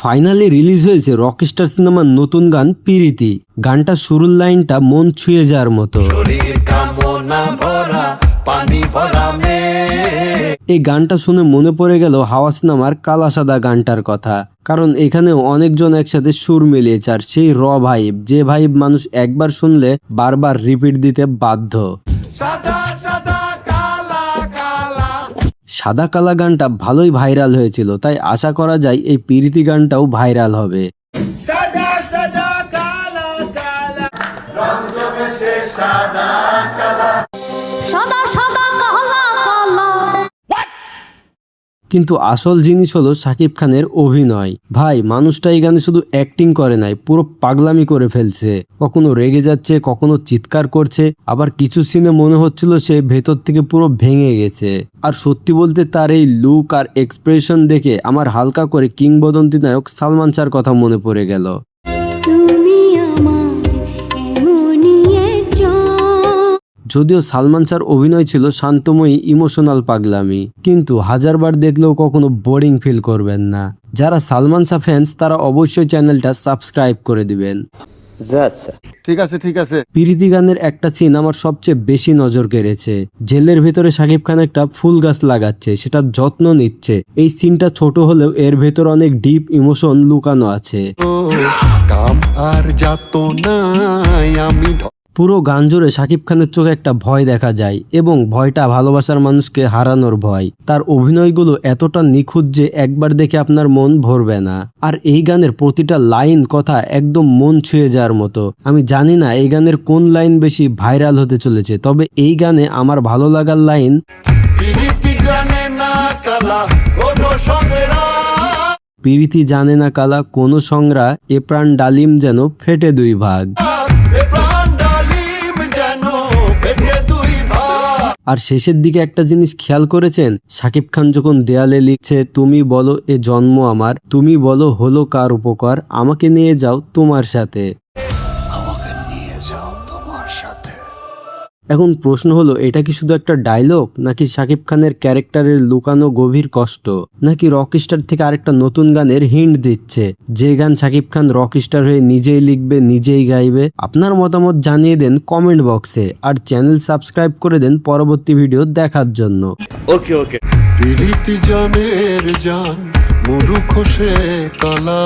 Finally release হয়েছে Rockstar সিনেমার নতুন গান পিরিতি। গানটা শুরুর লাইনটা মন ছুঁয়ে যাওয়ার মতো। এই গানটা শুনে মনে পড়ে গেল হাওয়া সিনেমার কালা সাদা গানটার কথা, কারণ এখানে অনেকজন একসাথে সুর মিলিয়েছে, আর সেই র ভাইব, যে ভাইব মানুষ একবার শুনলে বারবার রিপিট দিতে বাধ্য। সাদা কালা গানটা ভালোই ভাইরাল হয়েছিল, তাই আশা করা যায় এই পিরিতি গানটাও ভাইরাল হবে। কিন্তু আসল জিনিস হলো শাকিব খানের অভিনয়। ভাই, মানুষটা এই গানে শুধু অ্যাক্টিং করে নাই, পুরো পাগলামি করে ফেলছে। কখনো রেগে যাচ্ছে, কখনো চিৎকার করছে, আবার কিছু সিনে মনে হচ্ছিল সে ভেতর থেকে পুরো ভেঙে গেছে। আর সত্যি বলতে তার এই লুক আর এক্সপ্রেশন দেখে আমার হালকা করে কিংবদন্তি নায়ক সালমান শাহর কথা মনে পড়ে গেল। যদিও সালমান শাহর অভিনয় ছিল শান্তময়ী ইমোশনাল পাগলামি, কিন্তু হাজারবার দেখলেও কখনো বোরিং ফিল করবেন না। যারা সালমান শাহ ফ্যান্স তারা অবশ্যই চ্যানেলটা সাবস্ক্রাইব করে দিবেন। ঠিক আছে। পিরিতি গানের একটা সিন আমার সবচেয়ে বেশি নজর কেড়েছে। জেলের ভেতরে শাকিব খান একটা ফুল গাছ লাগাচ্ছে, সেটা যত্ন নিচ্ছে। এই সিনটা ছোট হলেও এর ভেতর অনেক ডিপ ইমোশন লুকানো আছে। পুরো গান জুড়ে শাকিব খানের চোখে একটা ভয় দেখা যায়, এবং ভয়টা ভালোবাসার মানুষকে হারানোর ভয়। তার অভিনয়গুলো এতটা নিখুঁত যে একবার দেখে আপনার মন ভরবে না। আর এই গানের প্রতিটা লাইন কথা একদম মন ছুঁয়ে যাওয়ার মতো। আমি জানি না এই গানের কোন লাইন বেশি ভাইরাল হতে চলেছে, তবে এই গানে আমার ভালো লাগার লাইন পিরিতি জানে না কালা কোনো সংরা, এ প্রাণ ডালিম যেন ফেটে দুই ভাগ। আর শেষের দিকে একটা জিনিস খেয়াল করেছেন, শাকিব খান যখন দেয়ালে লিখছে তুমি বলো এ জন্ম আমার, তুমি বলো হলো কার উপকার, আমাকে নিয়ে যাও তোমার সাথে। এখন প্রশ্ন হলো, এটা কি শুধু একটা ডায়লগ, নাকি শাকিব খানের ক্যারেক্টারের লুকানো গভীর কষ্ট, নাকি রকস্টার থেকে আরেকটা নতুন গানের হিন্ট দিচ্ছে, যে গান শাকিব খান রকস্টার হয়ে নিজেই লিখবে, নিজেই গাইবে? আপনার মতামত জানিয়ে দেন কমেন্ট বক্সে, আর চ্যানেল সাবস্ক্রাইব করে দেন পরবর্তী ভিডিও দেখার জন্য। ওকে। পিরিতি জানের জান মুরুখ সে কালা।